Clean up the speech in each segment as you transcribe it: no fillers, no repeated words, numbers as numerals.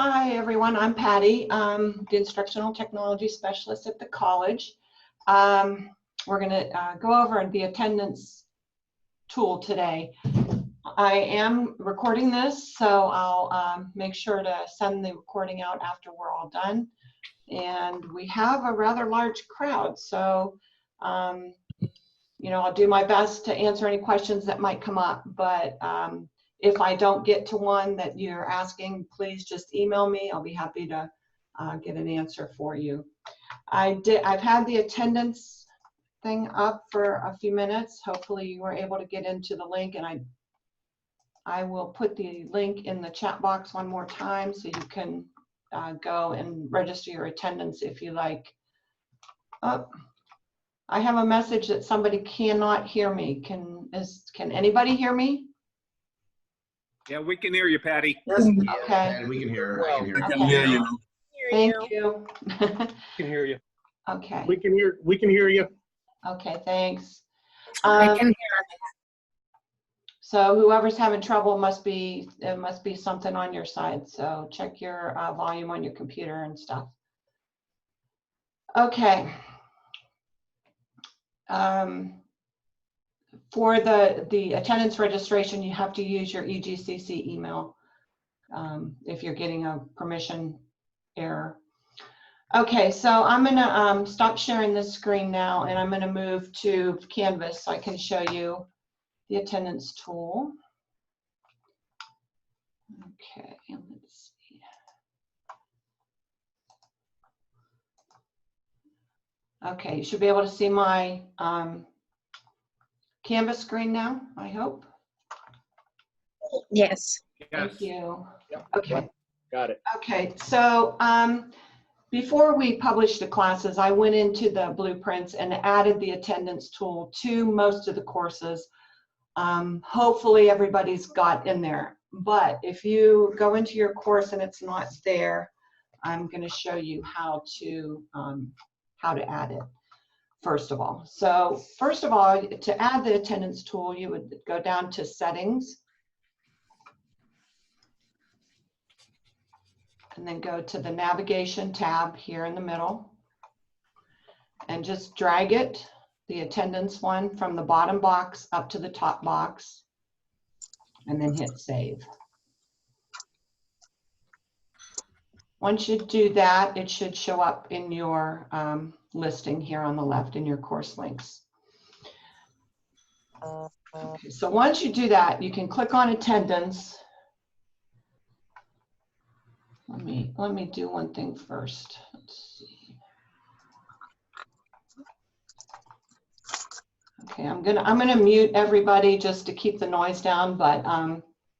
Hi, everyone. I'm Patty, the Instructional Technology Specialist at the college. We're going to go over the attendance tool today. I am recording this, so I'll make sure to send the recording out after we're all done. And we have a rather large crowd, so I'll do my best to answer any questions that might come up, but if I don't get to one that you're asking, please just email me. I'll be happy to get an answer for you. I've had the attendance thing up for a few minutes. Hopefully you were able to get into the link, and I will put the link in the chat box one more time so you can go and register your attendance if you like. Oh, I have a message that somebody cannot hear me. Can anybody hear me? Yeah, we can hear you, Patty. Yes, Okay. and we can hear. I can hear. We can Okay. hear you. Thank you. We can hear you. Okay. We can hear you. Okay, thanks. I can hear. So whoever's having trouble it must be something on your side. So check your volume on your computer and stuff. Okay. For the attendance registration, you have to use your EGCC email if you're getting a permission error. Okay, so I'm gonna stop sharing this screen now, and I'm gonna move to Canvas so I can show you the attendance tool. Okay, let's see. Okay, you should be able to see my Canvas screen now, I hope. Yes. Thank you. Yep. Okay. Got it. Okay, so before we published the classes, I went into the blueprints and added the attendance tool to most of the courses. Hopefully everybody's got in there, but if you go into your course and it's not there, I'm going to show you how to add it. First of all, to add the attendance tool, you would go down to Settings, and then go to the Navigation tab here in the middle, and just drag it, the attendance one, from the bottom box up to the top box, and then hit Save. Once you do that, it should show up in your listing here on the left in your course links. Okay, so once you do that, you can click on attendance. Let me do one thing first. Let's see. Okay, I'm gonna mute everybody just to keep the noise down, but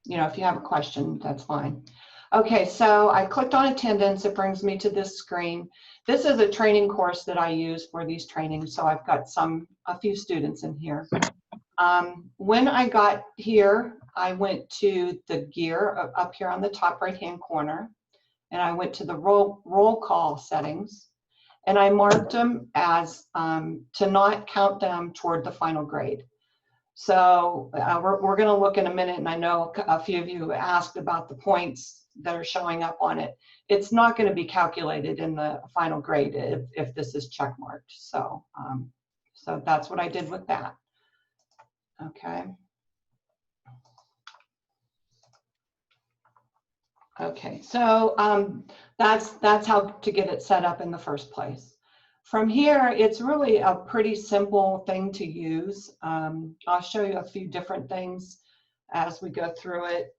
if you have a question, that's fine. Okay, so I clicked on attendance. It brings me to this screen. This is a training course that I use for these trainings, so I've got a few students in here. When I got here, I went to the gear up here on the top right-hand corner, and I went to the roll call settings, and I marked them as to not count them toward the final grade. So we're going to look in a minute, and I know a few of you asked about the points that are showing up on it. It's not going to be calculated in the final grade if this is check marked. So so that's what I did with that. Okay. Okay, so that's how to get it set up in the first place. From here, it's really a pretty simple thing to use. I'll show you a few different things as we go through it.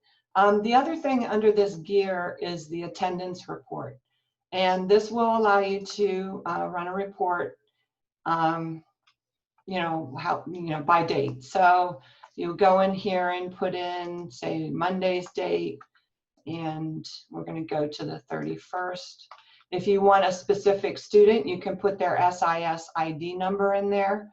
The other thing under this gear is the attendance report, and this will allow you to run a report, by date. So you go in here and put in, say, Monday's date, and we're going to go to the 31st. If you want a specific student, you can put their SIS ID number in there,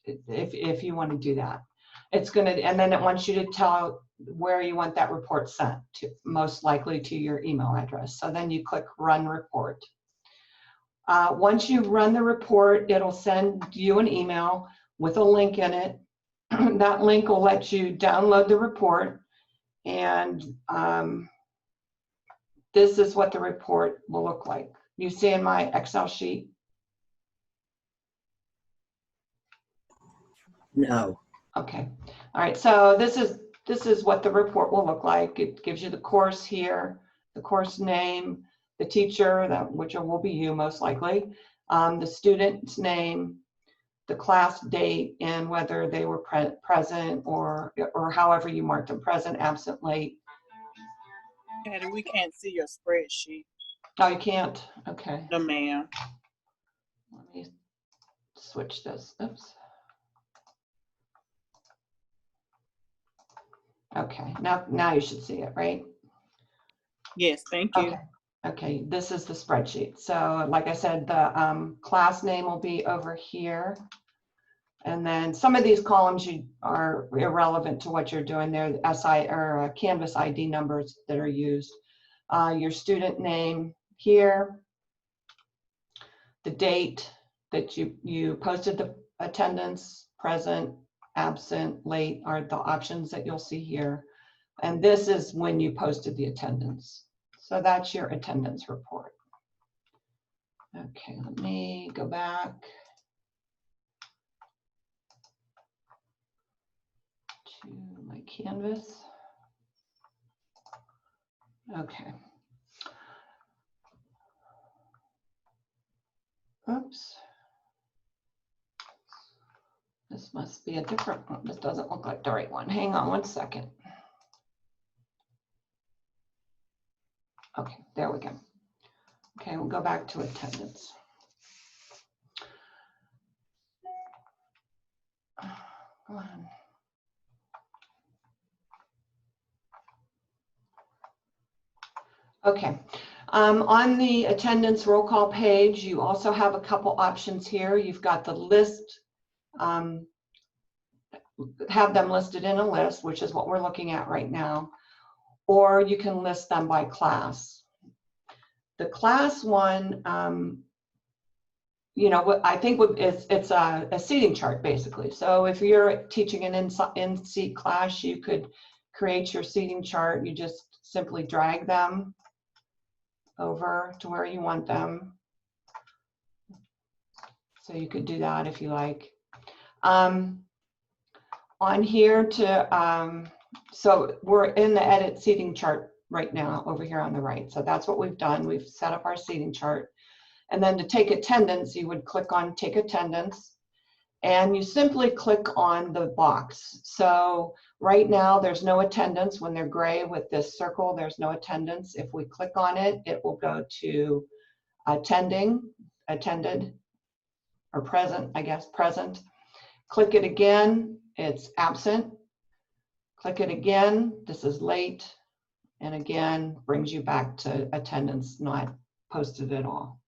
if you want to do that. It's going to, and then it wants you to tell where you want that report sent to, most likely to your email address. So then you click Run Report. Once you run the report, it'll send you an email with a link in it. That link will let you download the report, and this is what the report will look like. You see in my Excel sheet? No. Okay. All right. So this is what the report will look like. It gives you the course here, the course name, the teacher, which will be you most likely, the student's name, the class date, and whether they were present or however you marked them, present, absent, late. Patty, we can't see your spreadsheet. Oh, you can't? Okay. No, ma'am. Let me switch this. Oops. Okay. Now you should see it, right? Yes, thank you. Okay. Okay, this is the spreadsheet. So like I said, the class name will be over here. And then some of these columns are irrelevant to what you're doing there, the SI or Canvas ID numbers that are used. Your student name here, the date that you posted the attendance, present, absent, late are the options that you'll see here. And this is when you posted the attendance. So that's your attendance report. Okay, let me go back to my Canvas. Okay. Oops. This must be a different one. This doesn't look like the right one. Hang on one second. Okay, there we go. Okay, we'll go back to attendance. Go on. Okay, on the attendance roll call page, you also have a couple options here. You've got the list, have them listed in a list, which is what we're looking at right now, or you can list them by class. The class one, you know, what I think it's a seating chart basically. So if you're teaching an in-seat class, you could create your seating chart. You just simply drag them over to where you want them. So you could do that if you like. On here so we're in the edit seating chart right now over here on the right. So that's what we've done. We've set up our seating chart. And then to take attendance, you would click on take attendance and you simply click on the box. So right now there's no attendance. When they're gray with this circle, there's no attendance. If we click on it, it will go to attending, attended, or present, I guess, present. Click it again, it's absent. Click it again, this is late. And again, brings you back to attendance, not posted at all.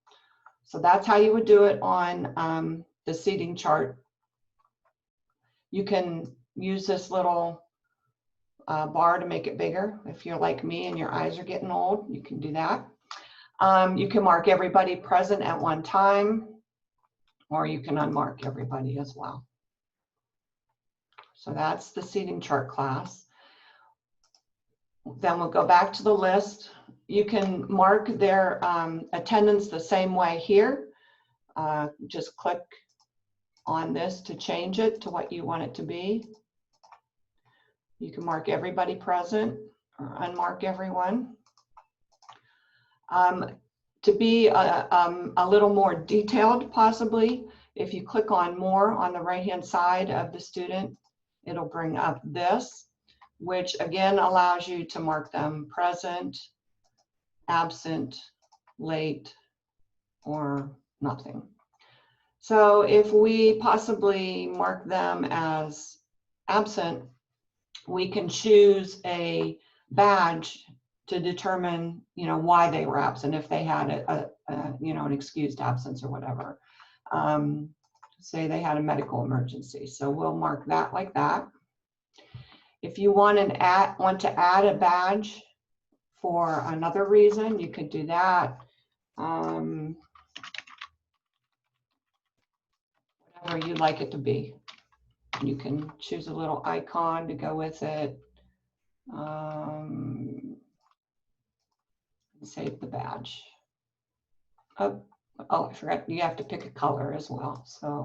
So that's how you would do it on the seating chart. You can use this little bar to make it bigger. If you're like me and your eyes are getting old, you can do that. You can mark everybody present at one time, or you can unmark everybody as well. So that's the seating chart class. Then we'll go back to the list. You can mark their attendance the same way here. Just click on this to change it to what you want it to be. You can mark everybody present or unmark everyone. To be a little more detailed, possibly, if you click on more on the right-hand side of the student, it'll bring up this, which again allows you to mark them present, absent, late, or nothing. So if we possibly mark them as absent, we can choose a badge to determine, you know, why they were absent, if they had you know, an excused absence or whatever. Say they had a medical emergency. So we'll mark that like that. If you want to add a badge for another reason, you could do that. Whatever you'd like it to be. You can choose a little icon to go with it. Save the badge. Oh, I forgot, you have to pick a color as well, so.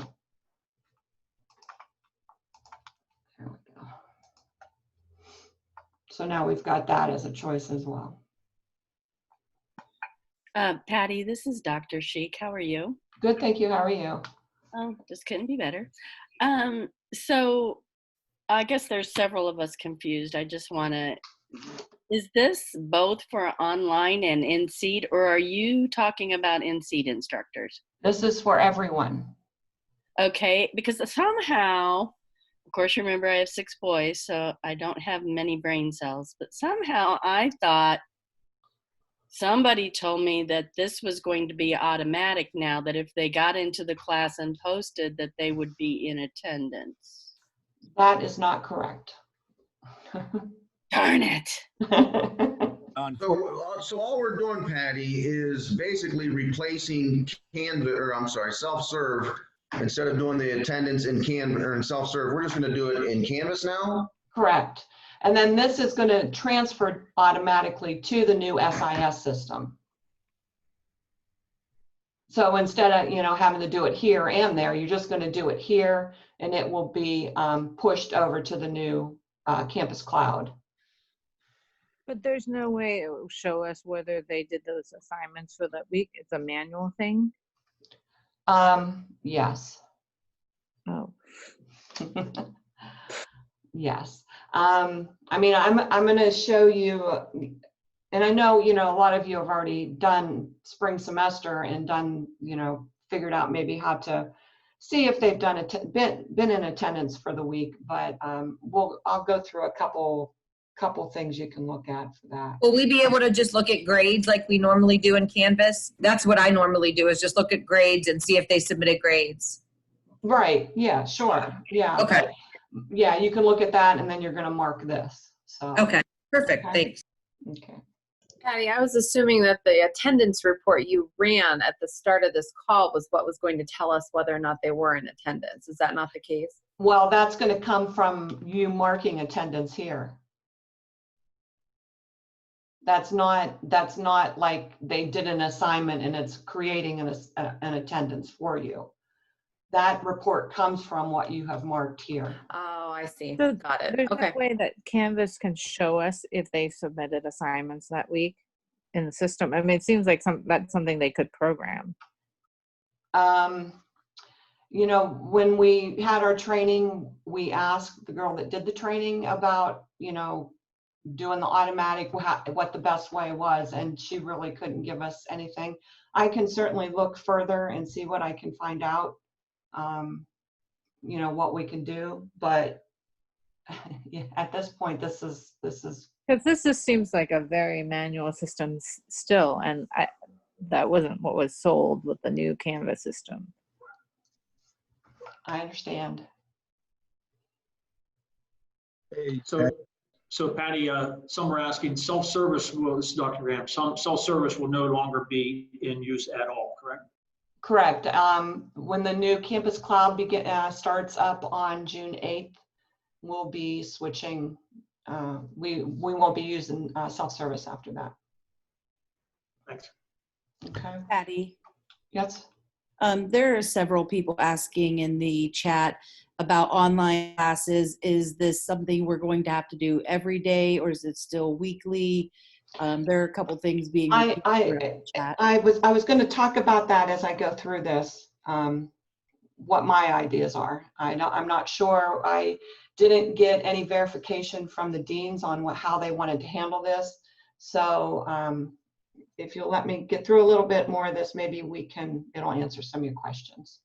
There we go. So now we've got that as a choice as well. Patty, this is Dr. Sheik. How are you? Good, thank you. How are you? Oh, just couldn't be better. So I guess there's several of us confused. I just want to, is this both for online and in-seat, or are you talking about in-seat instructors? This is for everyone. Okay, because somehow, of course, remember I have 6 boys, so I don't have many brain cells, but somehow I thought somebody told me that this was going to be automatic now, that if they got into the class and posted, that they would be in attendance. That is not correct. Darn it. So all we're doing, Patty, is basically replacing self-serve. Instead of doing the attendance in Canvas or in self-serve, we're just going to do it in Canvas now. Correct. And then this is going to transfer automatically to the new SIS system. So instead of, having to do it here and there, you're just going to do it here, and it will be pushed over to the new Campus Cloud. But there's no way it will show us whether they did those assignments for that week. It's a manual thing. Yes. Oh, Yes. I'm going to show you, and I know, a lot of you have already done spring semester and done, figured out maybe how to see if they've done been in attendance for the week, but I'll go through a couple things you can look at for that. Will we be able to just look at grades like we normally do in Canvas? That's what I normally do, is just look at grades and see if they submitted grades. Right. Yeah, sure. Yeah. Okay. But, yeah, you can look at that and then you're going to mark this. So. Okay, perfect, Okay. thanks. Okay. Patty, I was assuming that the attendance report you ran at the start of this call was what was going to tell us whether or not they were in attendance. Is that not the case? Well, that's going to come from you marking attendance here. That's not like they did an assignment and it's creating an attendance for you. That report comes from what you have marked here. Oh, I see. so Got it. there's Okay. no way that Canvas can show us if they submitted assignments that week in the system. I mean, it seems like that's something they could program. When we had our training, we asked the girl that did the training about, doing the automatic, what the best way was, and she really couldn't give us anything. I can certainly look further and see what I can find out, what we can do, but yeah, at this point, this is. Because this just seems like a very manual system still, and that wasn't what was sold with the new Canvas system. I understand. Hey, so Patty, some are asking self-service, this is Dr. Graham, some self-service will no longer be in use at all, correct? Correct. When the new Campus Cloud starts up on June 8th, we'll be switching. We won't be using self-service after that. Thanks. Okay. Patty, Yes. there are several people asking in the chat about online classes. Is this something we're going to have to do every day, or is it still weekly? There are a couple things being I was going to talk about that as I go through this. What my ideas are. I'm not sure. I didn't get any verification from the deans on how they wanted to handle this. So if you'll let me get through a little bit more of this, maybe it'll answer some of your questions.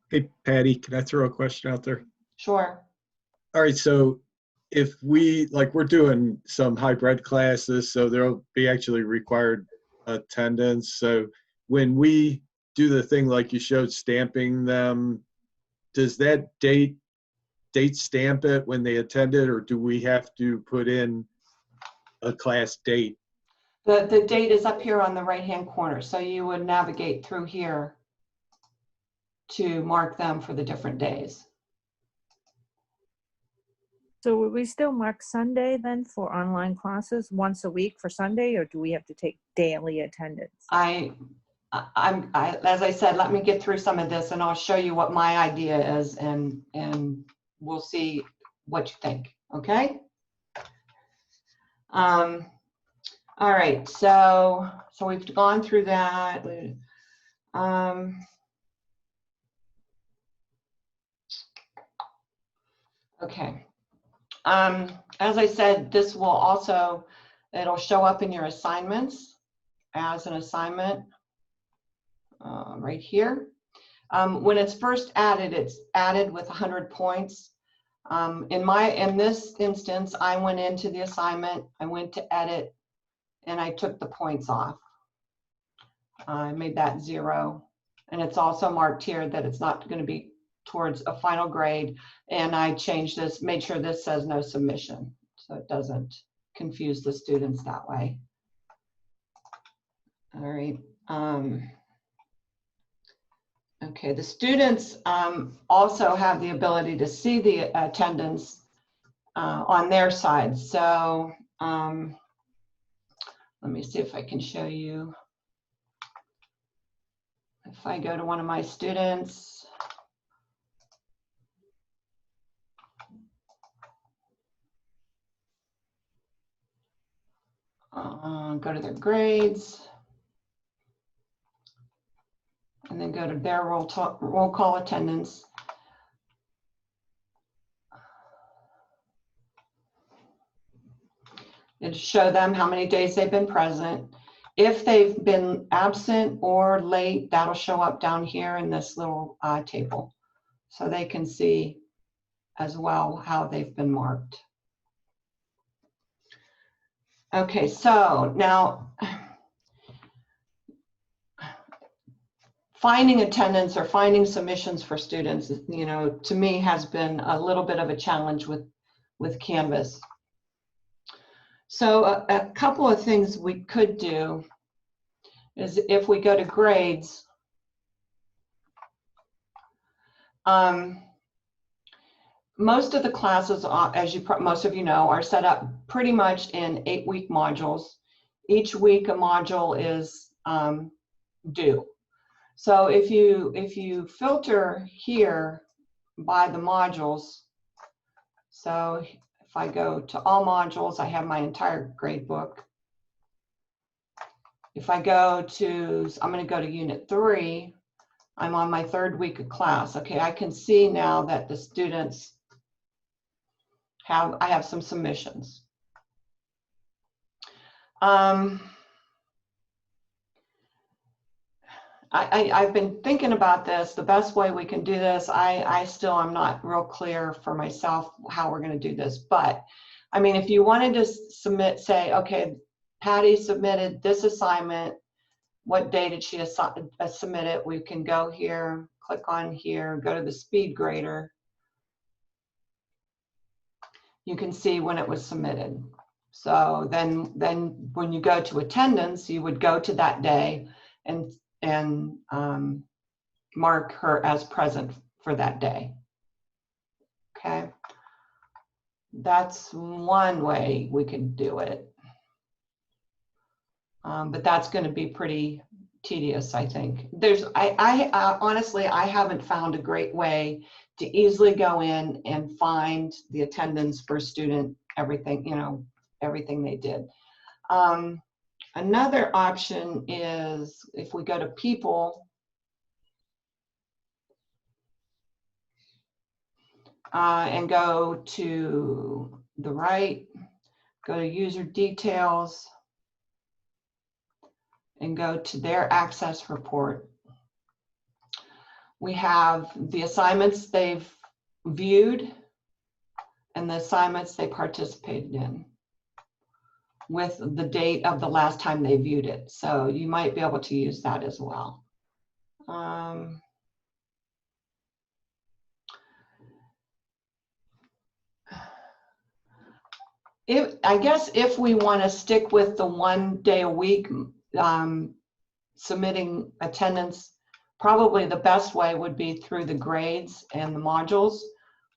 Hey, Patty, can I throw a question out there? Sure. All right, so if we're doing some hybrid classes, so there'll be actually required attendance. So when we do the thing like you showed, stamping them, does that date stamp it when they attended, or do we have to put in a class date? The date is up here on the right-hand corner, so you would navigate through here to mark them for the different days. So would we still mark Sunday then for online classes once a week for Sunday, or do we have to take daily attendance? As I said, let me get through some of this and I'll show you what my idea is and we'll see what you think, okay? All right, so we've gone through that. Okay. As I said, this will also, it'll show up in your assignments as an assignment right here. When it's first added, it's added with 100 points. In this instance, I went into the assignment, I went to edit, and I took the points off. I made that 0. And it's also marked here that it's not going to be towards a final grade. And I changed this, made sure this says no submission, so it doesn't confuse the students that way. All right. Okay, the students also have the ability to see the attendance on their side. So let me see if I can show you. If I go to one of my students, go to their grades, and then go to their roll call attendance. It'll show them how many days they've been present. If they've been absent or late, that'll show up down here in this little table. So they can see as well how they've been marked. Okay, so now finding attendance or finding submissions for students, you know, to me has been a little bit of a challenge with Canvas. So a couple of things we could do is if we go to grades, most of the classes, as most of you know, are set up pretty much in 8-week modules. Each week a module is due. So if you filter here by the modules, so if I go to all modules, I have my entire grade book. If I go to, I'm going to go to Unit 3, I'm on my 3rd week of class. Okay, I can see now that the students I have some submissions. I've been thinking about this, the best way we can do this. I still am not real clear for myself how we're going to do this. But I mean, if you wanted to submit, say, okay, Patty submitted this assignment, what day did she submit it? We can go here, click on here, go to the speed grader. You can see when it was submitted. So then when you go to attendance, you would go to that day and mark her as present for that day. Okay, that's one way we could do it. But that's going to be pretty tedious, I think. Honestly, I haven't found a great way to easily go in and find the attendance for student, everything, you know, everything they did. Another option is if we go to people, and go to the right, go to user details, and go to their access report. We have the assignments they've viewed and the assignments they participated in with the date of the last time they viewed it. So you might be able to use that as well. I guess if we want to stick with the 1 day a week submitting attendance, probably the best way would be through the grades and the modules.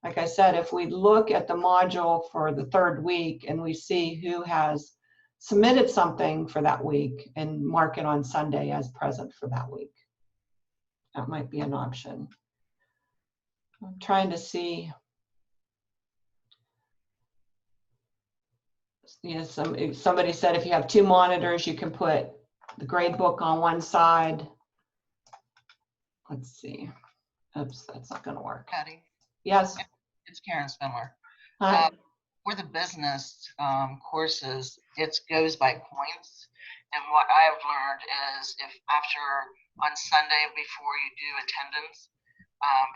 like I said, if we look at the module for the third week and we see who has submitted something for that week and mark it on Sunday as present for that week. That might be an option. I'm trying to see. Somebody said if you have 2 monitors, you can put the grade book on one side. Let's see. Oops, that's not going to work. Patty, Yes. it's Karen Spindler. Hi. For the business courses, it goes by points. And what I've learned is if after on Sunday before you do attendance,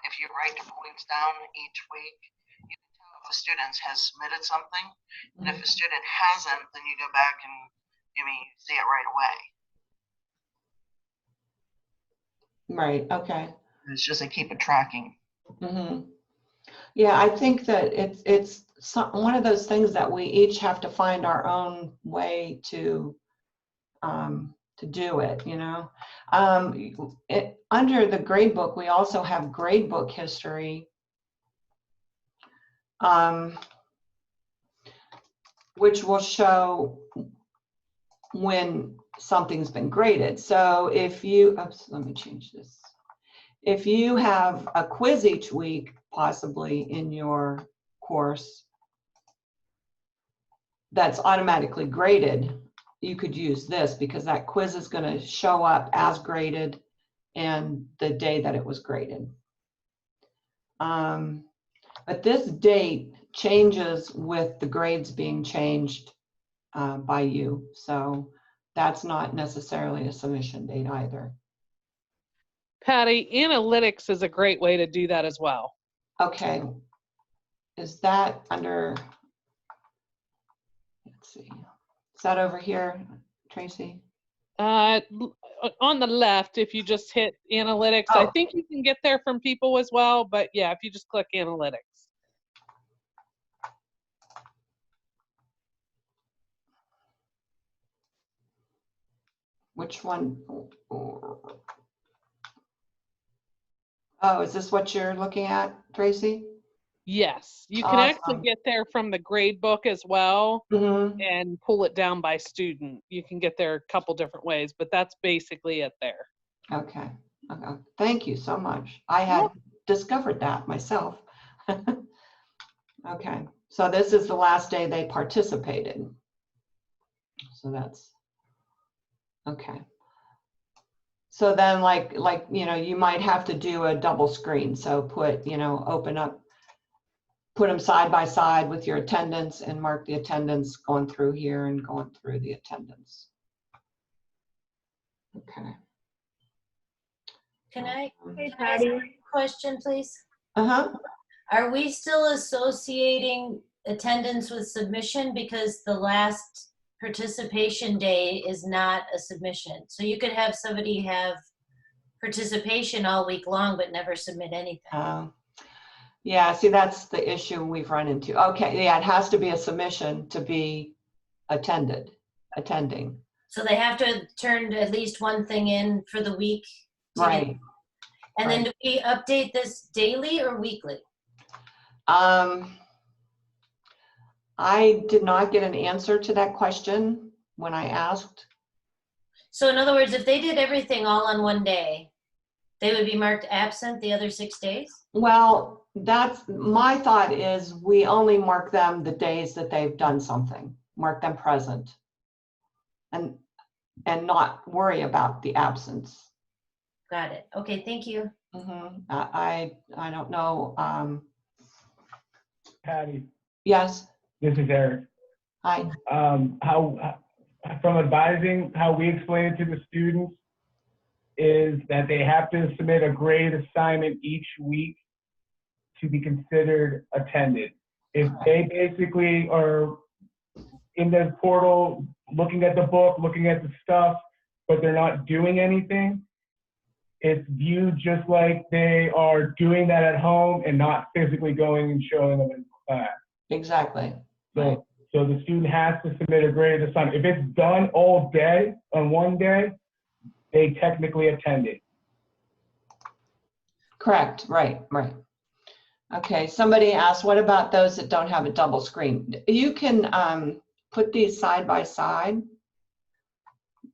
if you write the points down each week, you can tell if a student has submitted something. And if a student hasn't, then you go back and you see it right away. Right. Okay. It's just a keep it tracking. Mm-hmm. Yeah, I think that it's one of those things that we each have to find our own way to do it, you know. Under the grade book, we also have grade book history, which will show when something's been graded. So if you, oops, let me change this. If you have a quiz each week, possibly in your course, that's automatically graded, you could use this because that quiz is going to show up as graded and the day that it was graded. But this date changes with the grades being changed by you. So that's not necessarily a submission date either. Patty, analytics is a great way to do that as well. Okay. Is that under, let's see, is that over here, Tracy? On the left, if you just hit analytics, Oh. I think you can get there from people as well, but yeah, if you just click analytics. Which one? Oh, is this what you're looking at, Tracy? Yes, you can actually Awesome. get there from the grade book as well Mm-hmm. and pull it down by student. You can get there a couple different ways, but that's basically it there. Okay. Okay. Thank you so much. I had discovered that myself. Okay. So this is the last day they participated. So that's okay. So then like, you know, you might have to do a double screen. So put, you know, open up, put them side by side with your attendance and mark the attendance going through here and going through the attendance. Okay. Can I ask a question, please? Uh-huh. Are we still associating attendance with submission because the last participation day is not a submission? So you could have somebody have participation all week long but never submit anything. Yeah, see, that's the issue we've run into. Okay, yeah, it has to be a submission to be attending. So they have to turn at least one thing in for the week. Right. And then do we update this daily or weekly? I did not get an answer to that question when I asked. So in other words, if they did everything all on one day, they would be marked absent the other 6 days? Well, that's my thought is we only mark them the days that they've done something, mark them present and not worry about the absence. Got it. Okay, thank you. Mm-hmm. I don't know. Patty, Yes. this is Eric. Hi. How from advising, how we explain it to the students is that they have to submit a grade assignment each week to be considered attended. If they basically are in the portal, looking at the book, looking at the stuff, but they're not doing anything, it's viewed just like they are doing that at home and not physically going and showing them in class. Exactly. So the student has to submit a graded assignment. If it's done all day on one day, they technically attended. Correct. Right. Okay, somebody asked, what about those that don't have a double screen? You can put these side by side,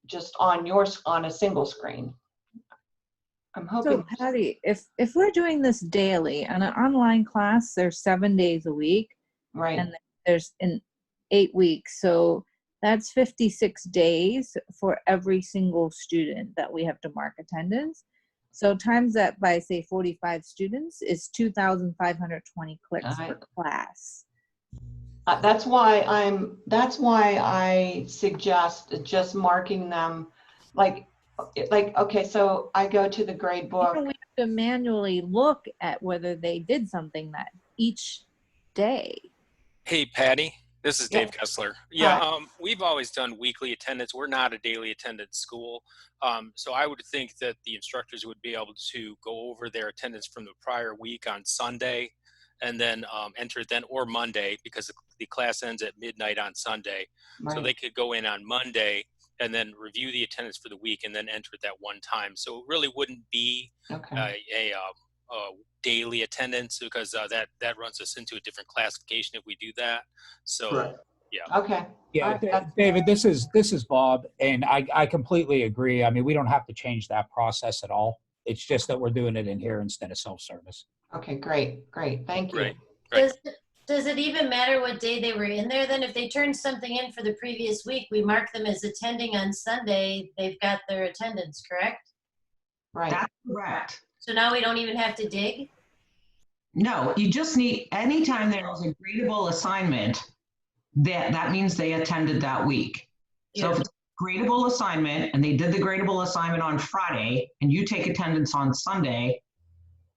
just on a single screen. I'm hoping. So Patty, if we're doing this daily on an online class, there's 7 days a week, Right. and there's in 8 weeks. So that's 56 days for every single student that we have to mark attendance. So times that by say 45 students is 2,520 clicks per class. That's why I suggest just marking them like, okay, so I go to the grade book. We have to manually look at whether they did something that each day. Hey, Patty, this is Dave Kessler. Hi. We've always done weekly attendance. We're not a daily attendance school. So I would think that the instructors would be able to go over their attendance from the prior week on Sunday and then enter it then, or Monday, because the class ends at midnight on Sunday. So Right. they could go in on Monday and then review the attendance for the week and then enter it that one time. So it really wouldn't be Okay. a daily attendance, because that runs us into a different classification if we do that. So, Correct. yeah. Okay. Yeah, David, this is Bob, and I completely agree. I mean, we don't have to change that process at all. It's just that we're doing it in here instead of self-service. Okay, great. Thank you. Does it even matter what day they were in there then? If they turned something in for the previous week, we mark them as attending on Sunday, they've got their attendance, correct? Right. That's correct. So now we don't even have to dig? No, you just need, anytime there is a gradable assignment, that means they attended that week. So if it's a gradable assignment and they did the gradable assignment on Friday and you take attendance on Sunday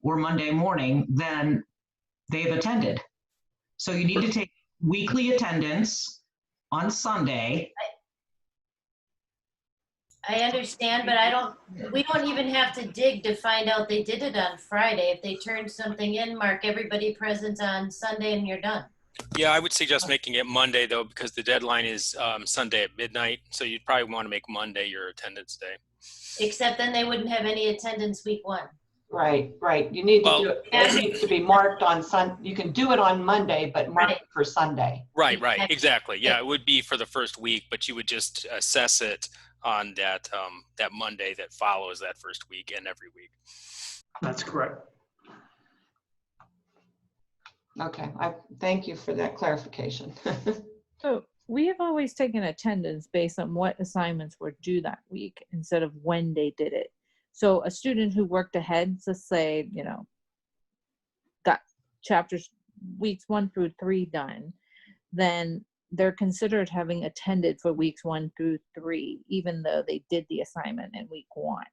or Monday morning, then they've attended. So you need to take weekly attendance on Sunday. I understand, but we don't even have to dig to find out they did it on Friday. If they turned something in, mark everybody present on Sunday and you're done. Yeah, I would suggest making it Monday, though, because the deadline is Sunday at midnight. So you'd probably want to make Monday your attendance day. Except then they wouldn't have any attendance week 1. Right. You need to do it. It needs to be marked on You can do it on Monday, but mark it for Sunday. Right, exactly. Yeah, it would be for the first week, but you would just assess it on that Monday that follows that first week and every week. That's correct. Okay, I thank you for that clarification. So we have always taken attendance based on what assignments were due that week instead of when they did it. So a student who worked ahead, let's say, got chapters weeks 1 through 3 done, then they're considered having attended for weeks 1 through 3, even though they did the assignment in week 1.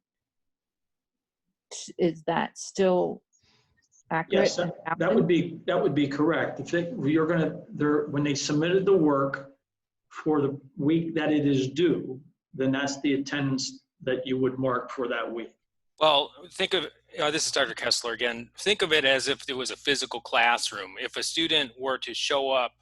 Is that still accurate? Yes, that would be correct. If when they submitted the work for the week that it is due, then that's the attendance that you would mark for that week. Well, think of, this is Dr. Kessler again. Think of it as if it was a physical classroom. If a student were to show up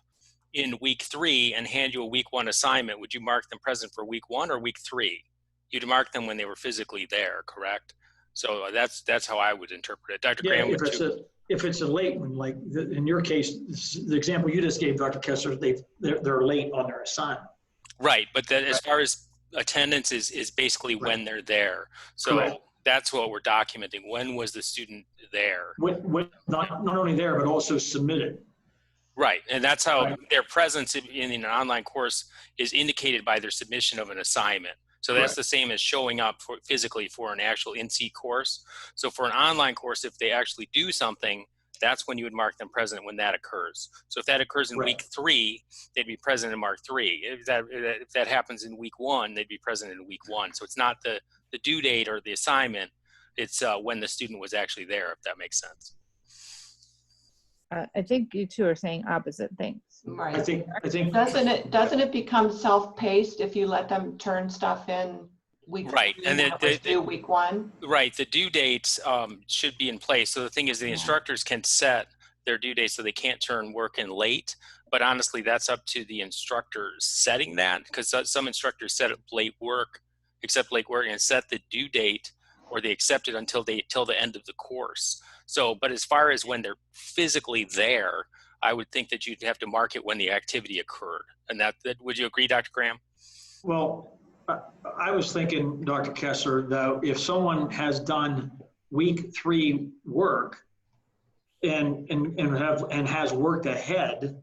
in week 3 and hand you a week 1 assignment, would you mark them present for week 1 or week 3? You'd mark them when they were physically there, correct? So that's how I would interpret it. Dr. Graham, if it's a late one, like in your case, the example you just gave, Dr. Kessler, they're late on their assignment. Right, but as far as attendance is basically when they're there. So Correct. That's what we're documenting. When was the student there? Not only there, but also submitted. Right, and that's how their presence in an online course is indicated by their submission of an assignment. So that's the same as showing up physically for an actual in-seat course. So for an online course, if they actually do something, that's when you would mark them present when that occurs. So if that occurs in week 3, they'd be present in mark 3. If that happens in week 1, they'd be present in week 1. So it's not the due date or the assignment, it's when the student was actually there, if that makes sense. I think you two are saying opposite things. Right. I think doesn't it become self-paced if you let them turn stuff in week right, and due week 1? Right, the due dates should be in place. So the thing is, the instructors can set their due dates so they can't turn work in late. But honestly, that's up to the instructors setting that, because some instructors set up accept late work, and set the due date or they accept it until the end of the course. So, but as far as when they're physically there, I would think that you'd have to mark it when the activity occurred. And that would you agree, Dr. Graham? Well, I was thinking, Dr. Kessler, though, if someone has done week 3 work and has worked ahead,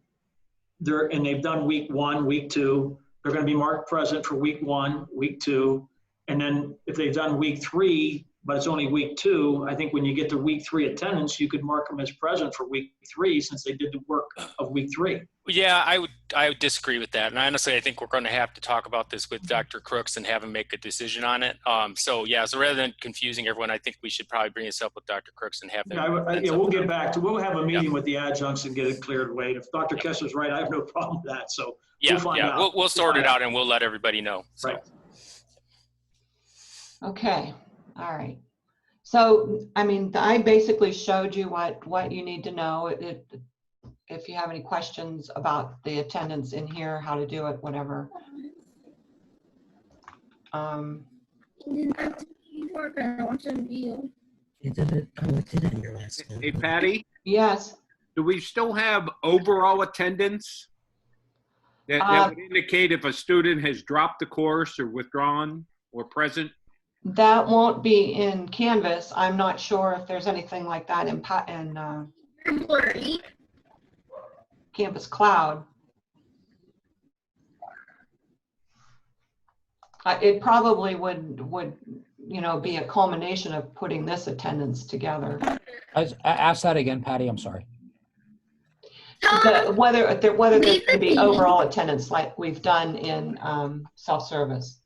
and they've done week 1, week 2, they're going to be marked present for week 1, week 2, and then if they've done week 3, but it's only week 2, I think when you get to week 3 attendance, you could mark them as present for week 3 since they did the work of week 3. Yeah, I would disagree with that. And honestly, I think we're going to have to talk about this with Dr. Crooks and have him make a decision on it. So rather than confusing everyone, I think we should probably bring this up with Dr. Crooks and have him. We'll get back to, we'll have a meeting with the adjuncts and get it cleared away. If Dr. Kessler's right, I have no problem with that. So we'll find out. We'll sort it out and we'll let everybody know. So. Right. Okay, all right. So, I mean, I basically showed you what you need to know. If you have any questions about the attendance in here, how to do it, whatever. Hey, Patty? Yes. Do we still have overall attendance? That would indicate if a student has dropped the course or withdrawn or present? That won't be in Canvas. I'm not sure if there's anything like that in Campus Cloud. It probably would be a culmination of putting this attendance together. Ask that again, Patty. I'm sorry. Whether there's going to be overall attendance like we've done in self-service.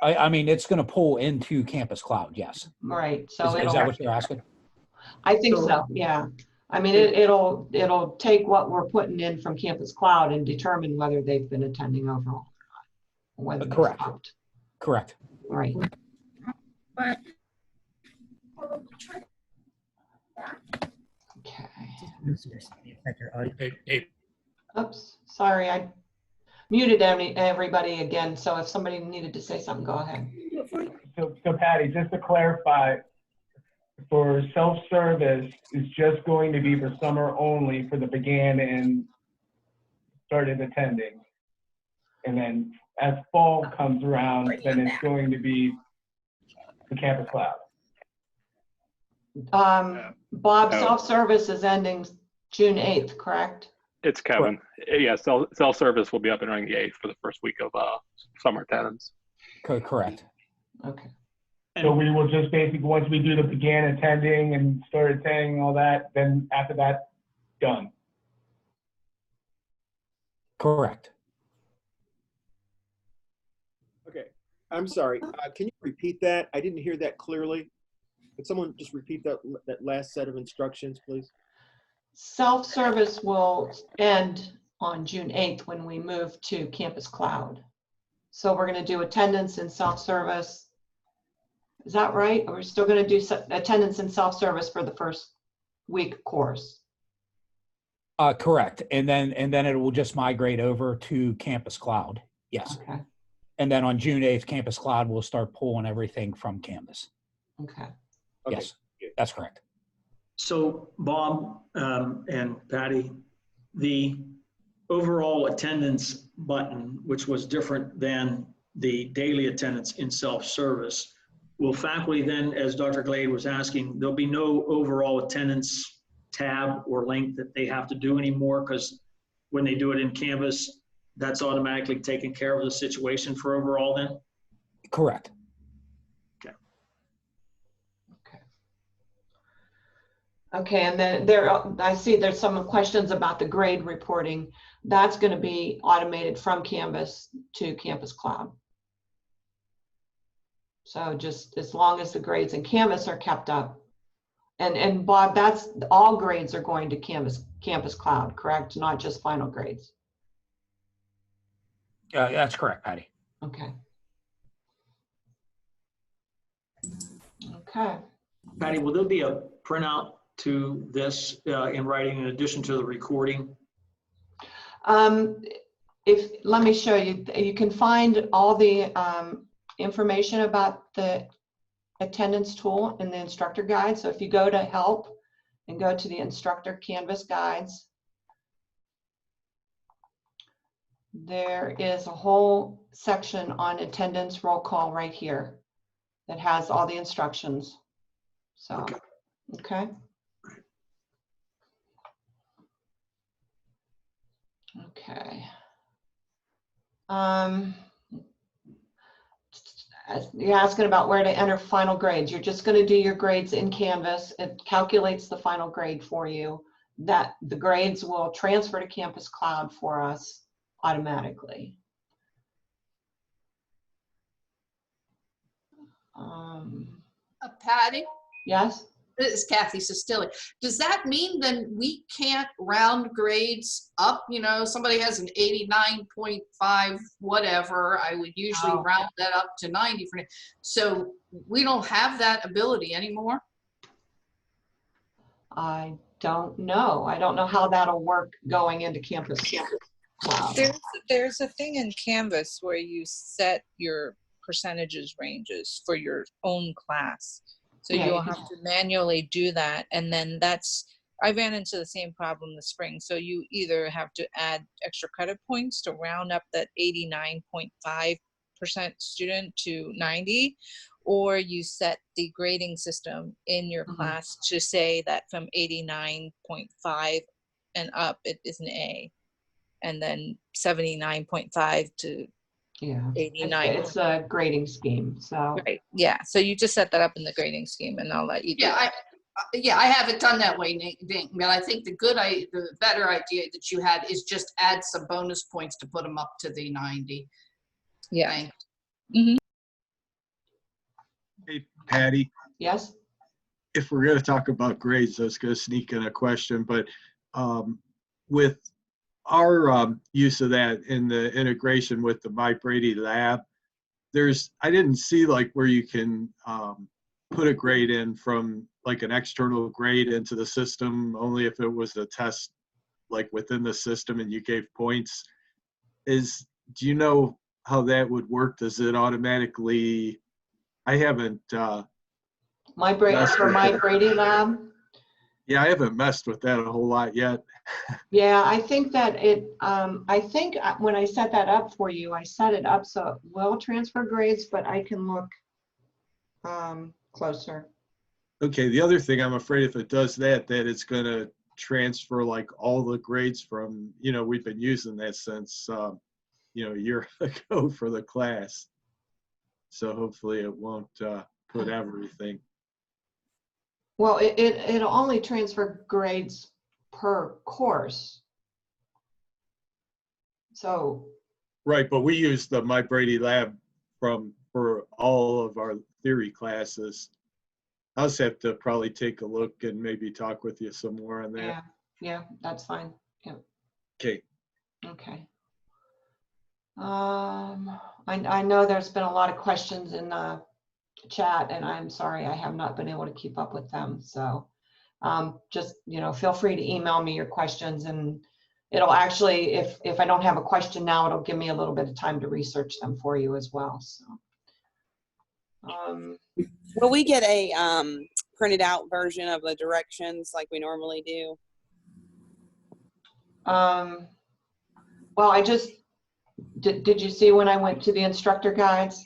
I mean, it's going to pull into Campus Cloud, yes. Right. So is that what you're asking? I think so. Yeah. I mean, it'll take what we're putting in from Campus Cloud and determine whether they've been attending overall or not. Correct. Correct. Right. Okay. Oops. Sorry, I muted everybody again. So if somebody needed to say something, go ahead. So Patty, just to clarify, for self-service, it's just going to be for summer only for the began and started attending. And then as fall comes around, then it's going to be the Campus Cloud. Bob, self-service is ending June 8th, correct? It's Kevin. Yeah, self-service will be up and running the 8th for the first week of summer attendance. Correct. Okay. So we will just basically, once we do the began attending and start attending all that, then after that, done. Correct. Okay, I'm sorry. Can you repeat that? I didn't hear that clearly. Could someone just repeat that last set of instructions, please? Self-service will end on June 8th when we move to Campus Cloud. So we're going to do attendance in self-service. Is that right? Or we're still going to do attendance in self-service for the first week course? Correct. And then it will just migrate over to Campus Cloud. Yes. Okay. And then on June 8th, Campus Cloud will start pulling everything from Canvas. Okay. Yes, that's correct. So Bob and Patty, the overall attendance button, which was different than the daily attendance in self-service, will faculty then, as Dr. Glade was asking, there'll be no overall attendance tab or link that they have to do anymore, because when they do it in Canvas, that's automatically taken care of the situation for overall then? Correct. Okay, and then I see there's some questions about the grade reporting. That's going to be automated from Canvas to Campus Cloud. So just as long as the grades in Canvas are kept up. And Bob, that's all grades are going to Campus Cloud, correct? Not just final grades. That's correct, Patty. Okay. Okay. Patty, will there be a printout to this in writing in addition to the recording? Let me show you. You can find all the information about the attendance tool in the instructor guide. So if you go to help and go to the instructor Canvas guides, there is a whole section on attendance roll call right here that has all the instructions. So, okay. Okay. You're asking about where to enter final grades. You're just going to do your grades in Canvas. It calculates the final grade for you. That the grades will transfer to Campus Cloud for us automatically. Patty? Yes? This is Kathy Sestilli. Does that mean then we can't round grades up? You know, somebody has an 89.5 whatever. I would usually round that up to 90 for. So we don't have that ability anymore? I don't know. I don't know how that'll work going into Campus Cloud. There's a thing in Canvas where you set your percentages ranges for your own class. So Yeah, you'll you can- have to manually do that. And then I ran into the same problem this spring. So you either have to add extra credit points to round up that 89.5% student to 90, or you set the grading system in your class to say that from 89.5 and up, it is an A. And then 79.5 to Yeah, 89. it's a grading scheme. So Right. Yeah. So you just set that up in the grading scheme, and I'll let you do Yeah, that. I haven't done that way, Dink, but I think the better idea that you had is just add some bonus points to put them up to the 90. Yeah. Thanks. Hey, Patty, yes? if we're going to talk about grades, I was going to sneak in a question, but with our use of that in the integration with the MyBrady Lab, I didn't see like where you can put a grade in from like an external grade into the system, only if it was a test like within the system and you gave points. Do you know how that would work? Does it automatically, I haven't MyBrady Lab? Yeah, I haven't messed with that a whole lot yet. Yeah, I think that I think when I set that up for you, I set it up so it will transfer grades, but I can look closer. Okay, the other thing, I'm afraid if it does that it's going to transfer like all the grades from, we've been using that since, a year ago for the class. So hopefully it won't put everything. Well, it'll only transfer grades per course. So. Right, but we use the MyBrady Lab for all of our theory classes. I'll just have to probably take a look and maybe talk with you some more on that. Yeah, that's fine. Yeah. Okay. Okay. I know there's been a lot of questions in the chat, and I'm sorry I have not been able to keep up with them. So just, feel free to email me your questions, and it'll actually, if I don't have a question now, it'll give me a little bit of time to research them for you as well. So. Will we get a printed out version of the directions like we normally do? Well, did you see when I went to the instructor guides?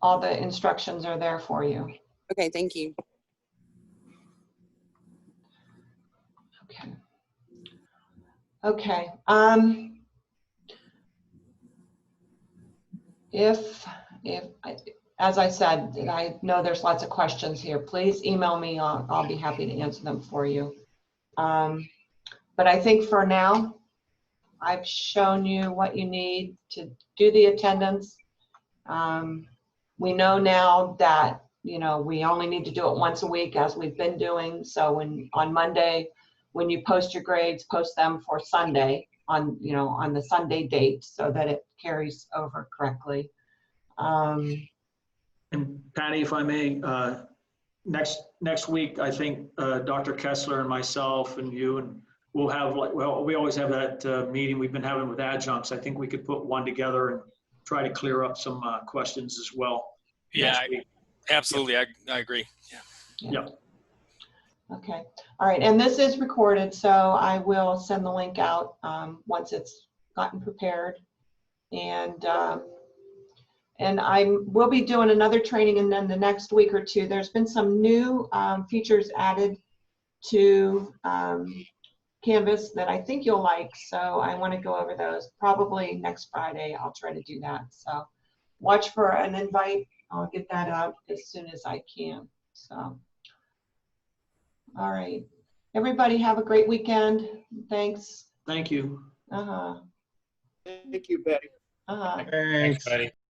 All the instructions are there for you. Okay, thank you. Okay. As I said, I know there's lots of questions here. Please email me. I'll be happy to answer them for you. But I think for now, I've shown you what you need to do the attendance. We know now that, we only need to do it once a week as we've been doing. So on Monday, when you post your grades, post them for Sunday on the Sunday date so that it carries over correctly. And Patty, if I may, next week, I think Dr. Kessler and myself and you, and we always have that meeting we've been having with adjuncts. I think we could put one together try to clear up some questions as well. Yeah, next week. absolutely. I agree. Yeah. Yep. Okay. All right. And this is recorded, so I will send the link out once it's gotten prepared. And I will be doing another training, and then the next week or two, there's been some new features added to Canvas that I think you'll like. So I want to go over those probably next Friday. I'll try to do that. So watch for an invite. I'll get that out as soon as I can. So, all right. Everybody have a great weekend. Thanks. Thank you. Uh-huh. Thank you, Betty. Uh-huh. Thanks. Buddy.